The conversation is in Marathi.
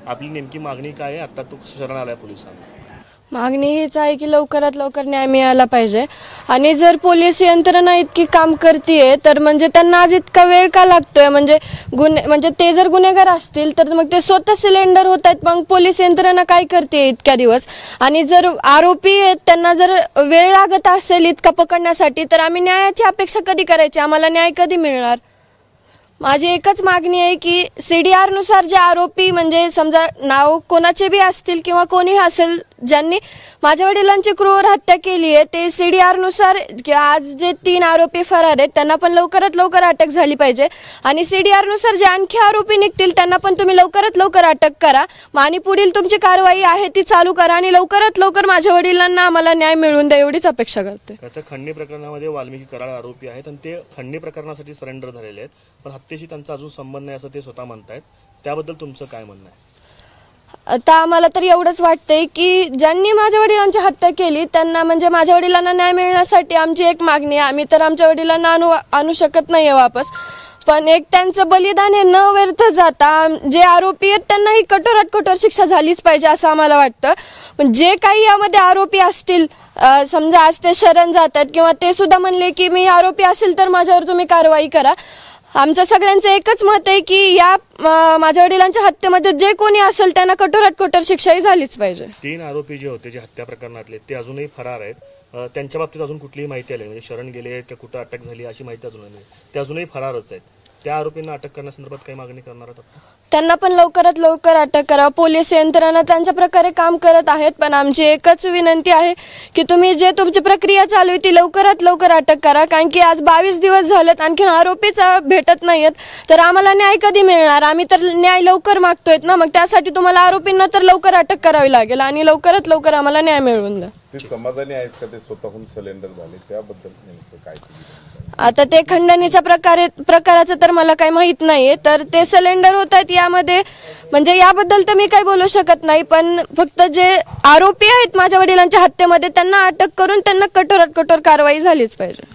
आपली नेमकी मागणी काय आहे? आता तो शरण आलाय पोलिसांना. मागणी हीच आहे की लवकरात लवकर न्याय मिळाला पाहिजे. आणि जर पोलीस यंत्रणा इतकी काम करतीये तर म्हणजे त्यांना आज इतका वेळ का लागतोय? म्हणजे ते जर गुन्हेगार असतील तर मग ते स्वतः सिलेंडर होत आहेत, मग पोलीस यंत्रणा काय करते इतक्या दिवस? आणि जर आरोपी आहेत त्यांना जर वेळ लागत असेल इतका पकडण्यासाठी तर आम्ही न्यायाची अपेक्षा कधी करायची? आम्हाला न्याय कधी मिळणार? माझी एकच मागणी आहे की CDR नुसार जे आरोपी म्हणजे समजा नाव कोणाचे बी असतील किंवा कोणी असेल ज्यांनी माझ्या वडिलांची क्रूर हत्या केली आहे ते CDR नुसार आज जे 3 आरोपी फरार आहेत त्यांना पण लवकरात लवकर अटक झाली पाहिजे. आणि CDR नुसार जे आणखी आरोपी निघतील त्यांना पण तुम्ही लवकरात लवकर अटक करा आणि पुढील तुमची कारवाई आहे ती चालू करा आणि लवकरात लवकर माझ्या वडिलांना आम्हाला न्याय मिळवून द्या एवढीच अपेक्षा करते. आता खंडणी प्रकरणामध्ये वाल्मिकी कराड आरोपी आहेत आणि ते खंडणी प्रकरणासाठी सरेंडर झालेले आहेत, पण हत्येशी त्यांचा अजून संबंध नाही असं ते स्वतः म्हणतायत. त्याबद्दल तुमचं काय म्हणणं आहे? आता आम्हाला तर एवढंच वाटतंय की ज्यांनी माझ्या वडिलांची हत्या केली त्यांना म्हणजे माझ्या वडिलांना न्याय मिळण्यासाठी आमची एक मागणी आहे. आम्ही तर आमच्या वडिलांना आणू शकत नाहीये वापस, पण एक त्यांचं बलिदान हे न व्यर्थ जाता जे आरोपी आहेत त्यांनाही कठोरात कठोर शिक्षा झालीच पाहिजे असं आम्हाला वाटतं. पण जे काही यामध्ये आरोपी असतील समजा आज ते शरण जातात किंवा ते सुद्धा म्हणले की मी आरोपी असेल तर माझ्यावर तुम्ही कारवाई करा. आमचं सगळ्यांचं एकच मत आहे की या माझ्या वडिलांच्या हत्येमध्ये जे कोणी असेल त्यांना कठोरात कठोर शिक्षाही झालीच पाहिजे. 3 आरोपी जे होते जे हत्या प्रकरणातले ते अजूनही फरार आहेत. त्यांच्या बाबतीत अजून कुठलीही माहिती आली म्हणजे शरण गेले की कुठं अटक झाली अशी माहिती अजून नाही. ते अजूनही फरारच आहेत. त्या आरोपींना अटक करण्यासंदर्भात काही मागणी करणार आहात? त्यांना पण लवकरात लवकर अटक करा. पोलीस यंत्रणा त्यांच्या प्रकारे काम करत आहेत, पण आमची एकच विनंती आहे की तुम्ही जे तुमची प्रक्रिया चालू आहे ती लवकरात लवकर अटक करा. कारण की आज 22 दिवस झालेत आणखी आरोपीच भेटत नाहीयेत तर आम्हाला न्याय कधी मिळणार? आम्ही तर न्याय लवकर मागतोय ना, मग त्यासाठी तुम्हाला आरोपींना तर लवकर अटक करावी लागेल आणि लवकरात लवकर आम्हाला न्याय मिळवून द्या. ते समाधानी आहेस का ते स्वतःहून सिलेंडर झाले त्याबद्दल नेमकं काय? आता ते खंडणीच्या प्रकाराचं तर मला काही माहित नाहीये, तर ते सिलेंडर होत आहेत यामध्ये म्हणजे याबद्दल तर मी काही बोलू शकत नाही. पण फक्त जे आरोपी आहेत माझ्या वडिलांच्या हत्येमध्ये त्यांना अटक करून त्यांना कठोरात कठोर कारवाई झालीच पाहिजे.